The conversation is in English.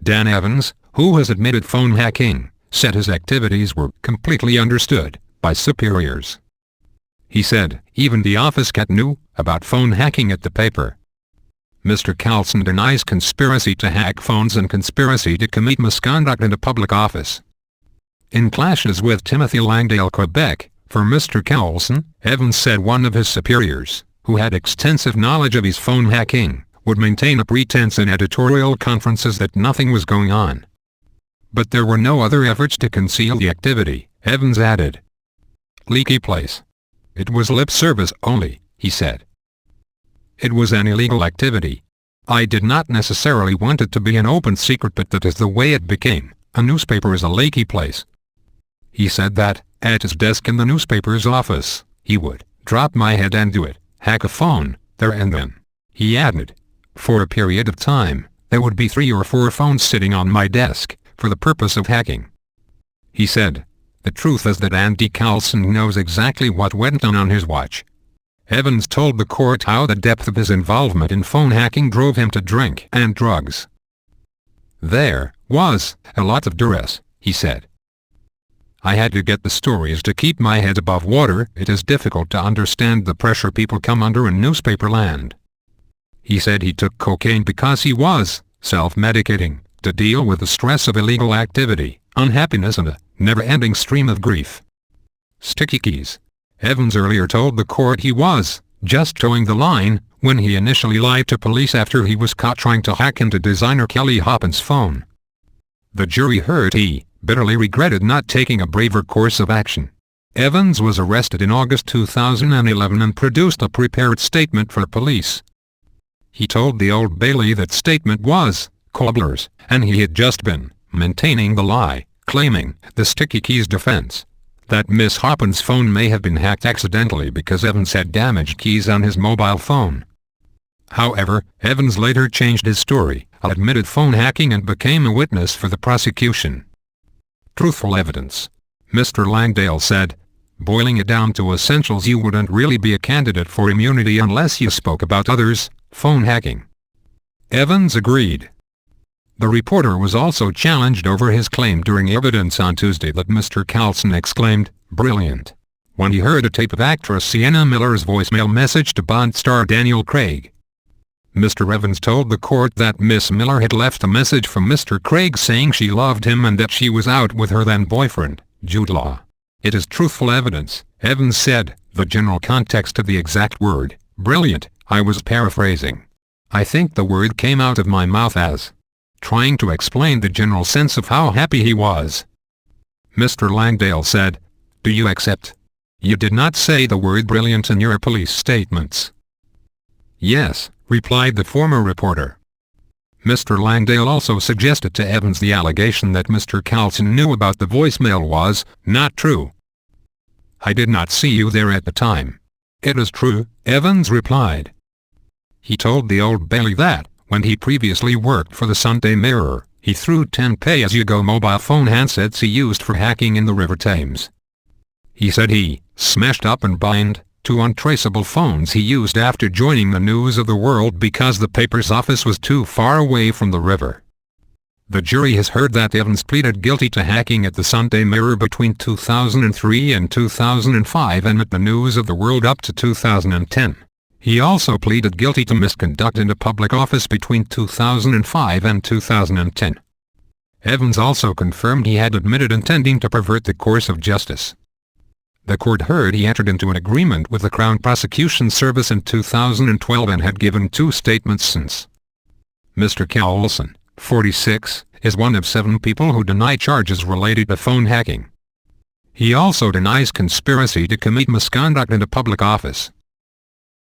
Dan Evans, who has admitted phone hacking, said his activities were completely understood by superiors. He said, even the office cat knew about phone hacking at the paper. Mr. Coulson denies conspiracy to hack phones and conspiracy to commit misconduct in a public office. In clashes with Timothy Langdale, Quebec, for Mr. Coulson, Evans said one of his superiors, who had extensive knowledge of his phone hacking, would maintain a pretense in editorial conferences that nothing was going on. But there were no other efforts to conceal the activity, Evans added. Leaky place. It was lip service only, he said. It was an illegal activity. I did not necessarily want it to be an open secret, but that is the way it became. A newspaper is a leaky place. He said that, at his desk in the newspaper's office, he would drop my head and do it, hack a phone, there and then. He added, for a period of time, there would be 3 or 4 phones sitting on my desk, for the purpose of hacking. He said, the truth is that Andy Coulson knows exactly what went on his watch. Evans told the court how the depth of his involvement in phone hacking drove him to drink and drugs. There was a lot of duress, he said. I had to get the stories to keep my head above water. It is difficult to understand the pressure people come under in newspaper land. He said he took cocaine because he was self-medicating to deal with the stress of illegal activity, unhappiness and a never-ending stream of grief. Sticky keys. Evans earlier told the court he was just towing the line when he initially lied to police after he was caught trying to hack into designer Kelly Hoppin's phone. The jury heard he bitterly regretted not taking a braver course of action. Evans was arrested in August 2011 and produced a prepared statement for police. He told the Old Bailey that statement was cobbler's, and he had just been maintaining the lie, claiming the sticky keys defense, that Miss Hoppin's phone may have been hacked accidentally because Evans had damaged keys on his mobile phone. However, Evans later changed his story, admitted phone hacking and became a witness for the prosecution. Truthful evidence. Mr. Langdale said, boiling it down to essentials, you wouldn't really be a candidate for immunity unless you spoke about others' phone hacking. Evans agreed. The reporter was also challenged over his claim during evidence on Tuesday that Mr. Coulson exclaimed, brilliant, when he heard a tape of actress Sienna Miller's voicemail message to Bond star Daniel Craig. Mr. Evans told the court that Miss Miller had left a message from Mr. Craig saying she loved him and that she was out with her then-boyfriend, Jude Law. It is truthful evidence, Evans said. The general context of the exact word, brilliant, I was paraphrasing. I think the word came out of my mouth as trying to explain the general sense of how happy he was. Mr. Langdale said, do you accept? You did not say the word brilliant in your police statements. Yes, replied the former reporter. Mr. Langdale also suggested to Evans the allegation that Mr. Coulson knew about the voicemail was not true. I did not see you there at the time. It is true, Evans replied. He told the Old Bailey that, when he previously worked for the Sunday Mirror, he threw 10 pay-as-you-go mobile phone handsets he used for hacking in the River Thames. He said he smashed up and bind 2 untraceable phones he used after joining the News of the World because the paper's office was too far away from the river. The jury has heard that Evans pleaded guilty to hacking at the Sunday Mirror between 2003 and 2005 and at the News of the World up to 2010. He also pleaded guilty to misconduct in a public office between 2005 and 2010. Evans also confirmed he had admitted intending to pervert the course of justice. The court heard he entered into an agreement with the Crown Prosecution Service in 2012 and had given 2 statements since. Mr. Coulson, 46, is one of 7 people who deny charges related to phone hacking. He also denies conspiracy to commit misconduct in a public office.